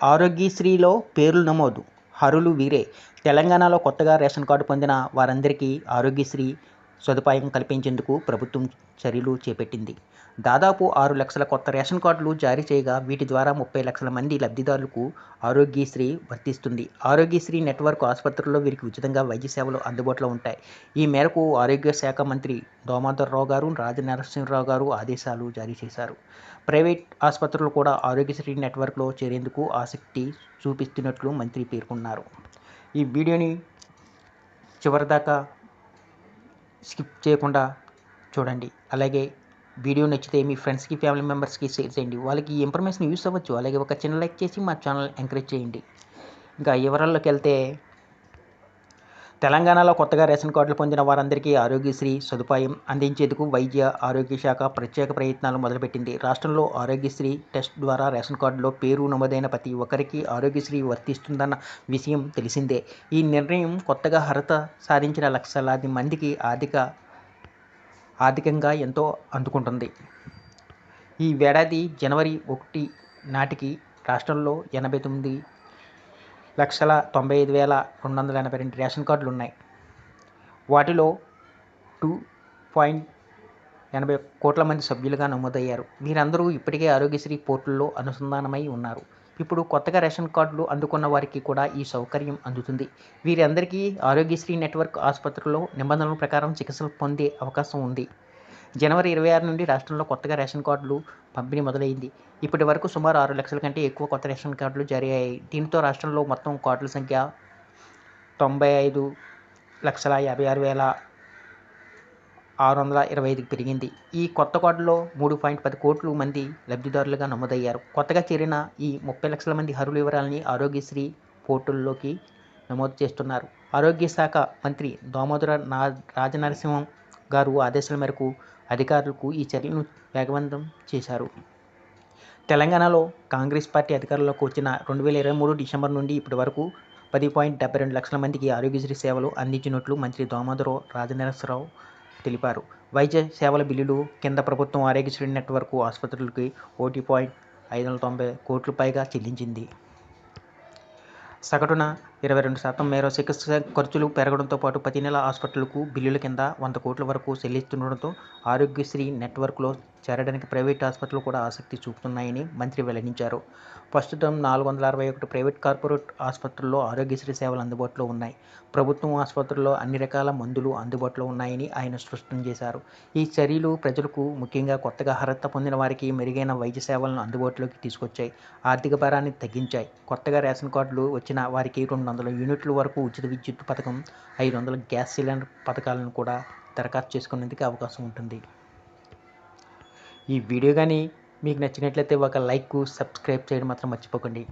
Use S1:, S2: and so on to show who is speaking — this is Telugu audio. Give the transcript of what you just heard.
S1: ఆరోగ్యశ్రీలో పేర్లు నమోదు అర్హులు వీరే. తెలంగాణలో కొత్తగా రేషన్ కార్డు పొందిన వారందరికీ ఆరోగ్యశ్రీ సదుపాయం కల్పించేందుకు ప్రభుత్వం చర్యలు చేపట్టింది. దాదాపు 6 లక్షల కొత్త రేషన్ కార్డులు జారీ చేయగా వీటి ద్వారా 30 లక్షల మంది లబ్ధిదారులకు ఆరోగ్యశ్రీ వర్తిస్తుంది. ఆరోగ్యశ్రీ నెట్వర్క్ ఆసుపత్రుల్లో వీరికి ఉచితంగా వైద్య సేవలు అందుబాటులో ఉంటాయి. ఈ మేరకు ఆరోగ్య శాఖ మంత్రి దామోదరరావు గారు, రాజనరసింహరావు గారు ఆదేశాలు జారీ చేశారు. ప్రైవేట్ ఆసుపత్రులు కూడా ఆరోగ్యశ్రీ నెట్వర్క్లో చేరేందుకు ఆసక్తి చూపిస్తున్నట్లు మంత్రి పేర్కొన్నారు. ఈ వీడియోని చివరిదాకా స్కిప్ చేయకుండా చూడండి. అలాగే వీడియో నచ్చితే మీ ఫ్రెండ్స్కి, ఫ్యామిలీ మెంబర్స్కి షేర్ చేయండి. వాళ్ళకి ఈ ఇన్ఫర్మేషన్ యూస్ అవ్వచ్చు. అలాగే ఒక చిన్న లైక్ చేసి మా ఛానల్ ఎంకరేజ్ చేయండి. ఇంకా వివరాల్లోకి వెళ్తే, తెలంగాణలో కొత్తగా రేషన్ కార్డులు పొందిన వారందరికీ ఆరోగ్యశ్రీ సదుపాయం అందించేందుకు వైద్య ఆరోగ్య శాఖ ప్రత్యేక ప్రయత్నాలు మొదలుపెట్టింది. రాష్ట్రంలో ఆరోగ్యశ్రీ టెస్ట్ ద్వారా రేషన్ కార్డులో పేరు నమోదైన ప్రతి ఒక్కరికి ఆరోగ్యశ్రీ వర్తిస్తుందన్న విషయం తెలిసిందే. ఈ నిర్ణయం కొత్తగా అర్హత సాధించిన లక్షలాది మందికి ఆర్థికంగా ఎంతో అందుకుంటుంది. ఈ ఏడాది జనవరి 1 నాటికి రాష్ట్రంలో 89,95,282 రేషన్ కార్డులు ఉన్నాయి. వాటిలో 2.80 కోట్ల మంది సభ్యులుగా నమోదయ్యారు. వీరందరూ ఇప్పటికే ఆరోగ్యశ్రీ పోర్టల్లో అనుసంధానమై ఉన్నారు. ఇప్పుడు కొత్తగా రేషన్ కార్డులు అందుకున్న వారికి కూడా ఈ సౌకర్యం అందుతుంది. వీరందరికీ ఆరోగ్యశ్రీ నెట్వర్క్ ఆసుపత్రుల్లో నిబంధనల ప్రకారం చికిత్సలు పొందే అవకాశం ఉంది. జనవరి 26 నుండి రాష్ట్రంలో కొత్తగా రేషన్ కార్డులు పంపిణీ మొదలైంది. ఇప్పటి వరకు సుమారు 6 లక్షల కంటే ఎక్కువ కొత్త రేషన్ కార్డులు జారీ అయ్యాయి. దీంతో రాష్ట్రంలో మొత్తం కార్డుల సంఖ్య 95,56,625కి పెరిగింది. ఈ కొత్త కార్డులో 3.10 కోట్ల మంది లబ్ధిదారులుగా నమోదయ్యారు. కొత్తగా చేరిన ఈ 30 లక్షల మంది అర్హుల వివరాలని ఆరోగ్యశ్రీ పోర్టల్లోకి నమోదు చేస్తున్నారు. ఆరోగ్య శాఖ మంత్రి దామోదర రాజనరసింహం గారు ఆదేశాల మేరకు అధికారులకు ఈ చర్యలను వేగవంతం చేశారు. తెలంగాణలో కాంగ్రెస్ పార్టీ అధికారంలోకి వచ్చిన 2023 డిసెంబర్ నుండి ఇప్పటి వరకు 10.72 లక్షల మందికి ఆరోగ్యశ్రీ సేవలు అందించినట్లు మంత్రి దామోదర రాజనరసింహరావు తెలిపారు. వైద్య సేవల బిల్లులు కింద ప్రభుత్వం ఆరోగ్యశ్రీ నెట్వర్క్ ఆసుపత్రులకి 1.590 కోట్ల పైగా చెల్లించింది. సగటున 22% మేర చికిత్స ఖర్చులు పెరగడంతో పాటు ప్రతి నెల హాస్పిటల్కు బిల్లుల కింద 100 కోట్ల వరకు చెల్లిస్తుండటంతో ఆరోగ్యశ్రీ నెట్వర్క్లో చేరడానికి ప్రైవేట్ ఆసుపత్రులు కూడా ఆసక్తి చూపుతున్నాయని మంత్రి వెల్లడించారు. ప్రస్తుతం 461 ప్రైవేట్, కార్పొరేట్ ఆసుపత్రుల్లో ఆరోగ్యశ్రీ సేవలు అందుబాటులో ఉన్నాయి. ప్రభుత్వం ఆసుపత్రుల్లో అన్ని రకాల మందులు అందుబాటులో ఉన్నాయని ఆయన స్పష్టం చేశారు. ఈ చర్యలు ప్రజలకు, ముఖ్యంగా కొత్తగా అర్హత పొందిన వారికి మెరుగైన వైద్య సేవలను అందుబాటులోకి తీసుకొచ్చాయి. ఆర్థిక భారాన్ని తగ్గించాయి. కొత్తగా రేషన్ కార్డులు వచ్చిన వారికి 200 యూనిట్ల వరకు ఉచిత విద్యుత్ పథకం, 500 గ్యాస్ సిలిండర్ పథకాలను కూడా దరఖాస్తు చేసుకునేందుకు అవకాశం ఉంటుంది. ఈ వీడియో కానీ మీకు నచ్చినట్లయితే ఒక లైక్, సబ్స్క్రైబ్ చేయడం మాత్రం మర్చిపోకండి.